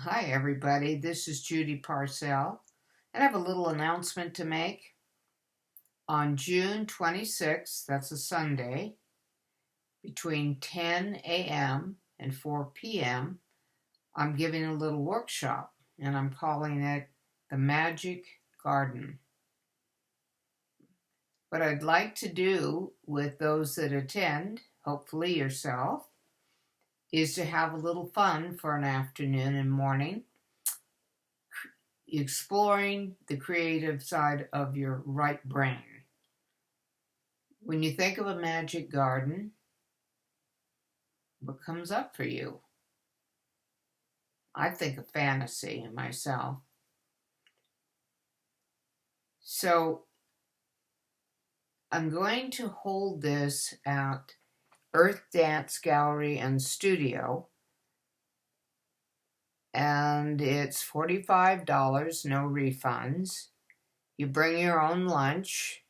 Hi everybody, this is Judy Parcell, and I have a little announcement to make. On June 26th, that's a Sunday, between 10 a.m. and 4 p.m., I'm giving a little workshop, and I'm calling it the Magic Garden. What I'd like to do with those that attend, hopefully yourself, is to have a little fun for an afternoon and morning, exploring the creative side of your right brain. When you think of a magic garden, what comes up for you? I think of fantasy myself. So I'm going to hold this at Earthdance Gallery and Studio, and it's $45, no refunds. You bring your own lunch,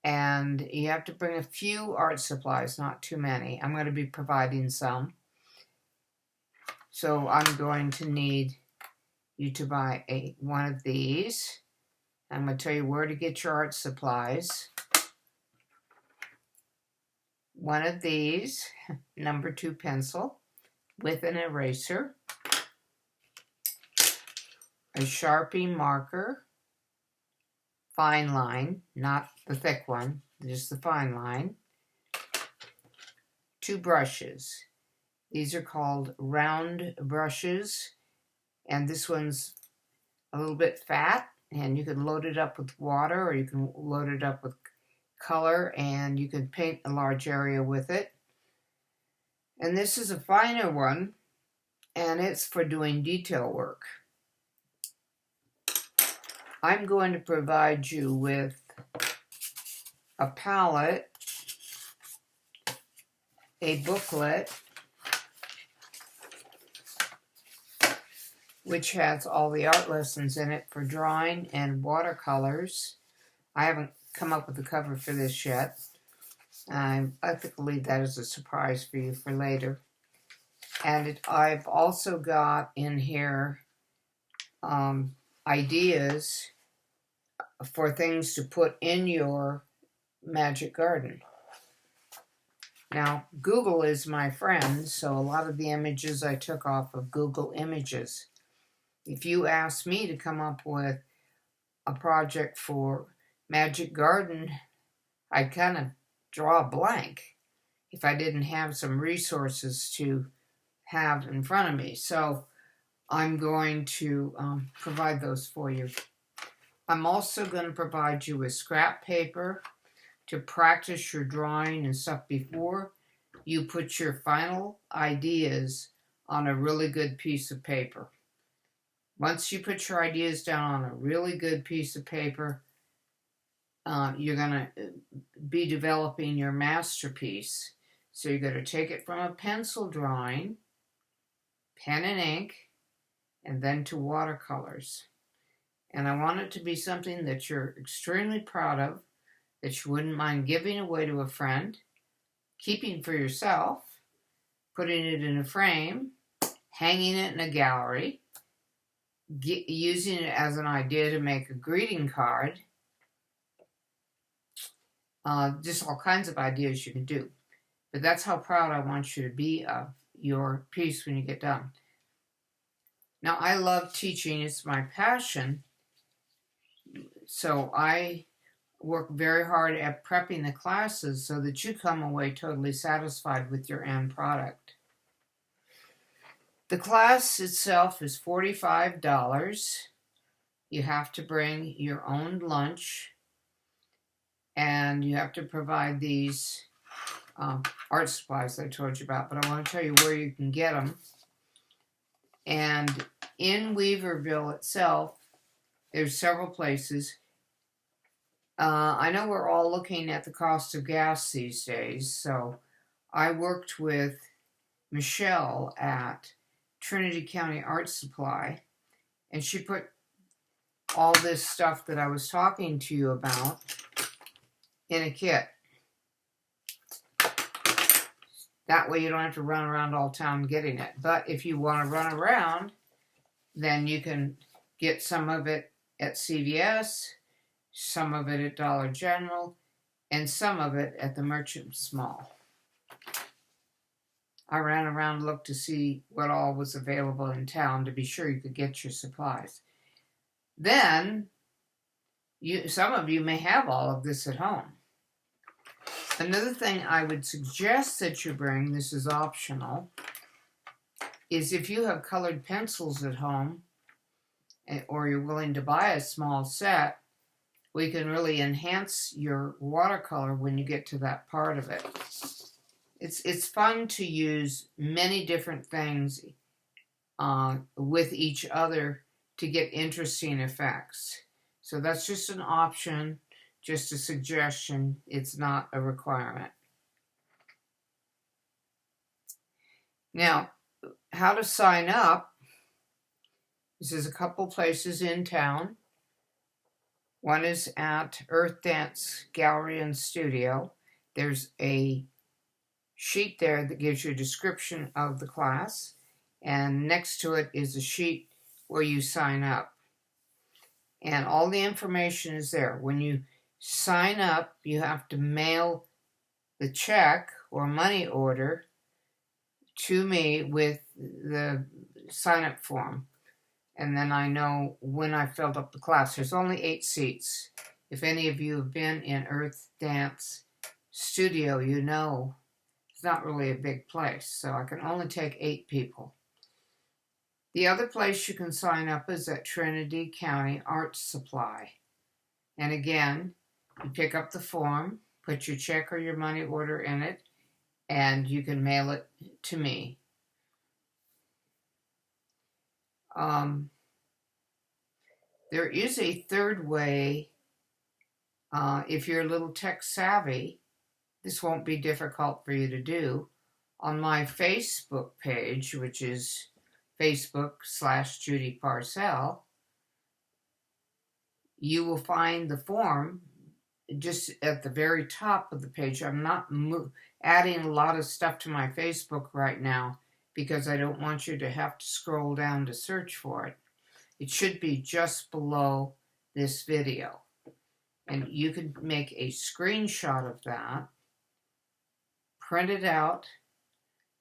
and you have to bring a few art supplies, not too many. I'm going to be providing some. So I'm going to need you to buy one of these. I'm going to tell you where to get your art supplies. One of these, number 2 pencil with an eraser, a Sharpie marker, fine line, not the thick one, just the fine line, 2 brushes. These are called round brushes, and this one's a little bit fat, and you can load it up with water, or you can load it up with color, and you can paint a large area with it. And this is a finer one, and it's for doing detail work. I'm going to provide you with a palette, a booklet, which has all the art lessons in it for drawing and watercolors. I haven't come up with the cover for this yet. I think I'll leave that as a surprise for you for later. And I've also got in here ideas for things to put in your magic garden. Now, Google is my friend, so a lot of the images I took off of Google Images. If you ask me to come up with a project for Magic Garden, I'd kind of draw a blank if I didn't have some resources to have in front of me. So I'm going to provide those for you. I'm also going to provide you with scrap paper to practice your drawing and stuff before you put your final ideas on a really good piece of paper. Once you put your ideas down on a really good piece of paper, you're going to be developing your masterpiece. So you're going to take it from a pencil drawing, pen and ink, and then to watercolors. And I want it to be something that you're extremely proud of, that you wouldn't mind giving away to a friend, keeping for yourself, putting it in a frame, hanging it in a gallery, using it as an idea to make a greeting card, just all kinds of ideas you can do. But that's how proud I want you to be of your piece when you get done. Now, I love teaching. It's my passion. So I work very hard at prepping the classes so that you come away totally satisfied with your end product. The class itself is $45. You have to bring your own lunch, and you have to provide these art supplies that I told you about, but I want to tell you where you can get them. And in Weaverville itself, there's several places. I know we're all looking at the cost of gas these days, so I worked with Michelle at Trinity County Art Supply, and she put all this stuff that I was talking to you about in a kit. That way you don't have to run around all town getting it. But if you want to run around, then you can get some of it at CVS, some of it at Dollar General, and some of it at the Merchants Mall. I ran around and looked to see what all was available in town to be sure you could get your supplies. Then, some of you may have all of this at home. Another thing I would suggest that you bring, this is optional, is if you have colored pencils at home, or you're willing to buy a small set, we can really enhance your watercolor when you get to that part of it. It's fun to use many different things with each other to get interesting effects. So that's just an option, just a suggestion. It's not a requirement. Now, how to sign up. This is a couple places in town. One is at Earthdance Gallery and Studio. There's a sheet there that gives you a description of the class, and next to it is a sheet where you sign up. And all the information is there. When you sign up, you have to mail the check or money order to me with the sign-up form. And then I know when I filled up the class. There's only 8 seats. If any of you have been in Earthdance Studio, you know it's not really a big place, so I can only take 8 people. The other place you can sign up is at Trinity County Art Supply. And again, you pick up the form, put your check or your money order in it, and you can mail it to me. There is a third way. If you're a little tech savvy, this won't be difficult for you to do. On my Facebook page, which is Facebook/Judy Parcell, you will find the form just at the very top of the page. I'm not adding a lot of stuff to my Facebook right now because I don't want you to have to scroll down to search for it. It should be just below this video. And you can make a screenshot of that, print it out,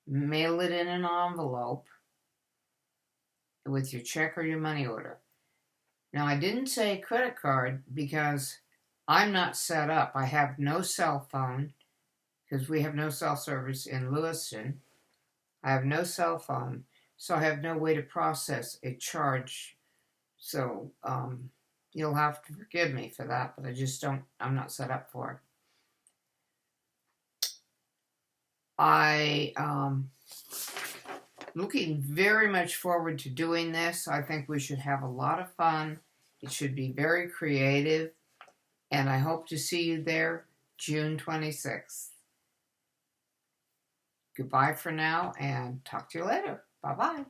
mail it in an envelope with your check or your money order. Now, I didn't say credit card because I'm not set up. I have no cell phone because we have no cell service in Lewiston. I have no cell phone, so I have no way to process a charge. So you'll have to forgive me for that, but I'm not set up for it. Looking very much forward to doing this. I think we should have a lot of fun. It should be very creative, and I hope to see you there June 26th. Goodbye for now, and talk to you later. Bye-bye.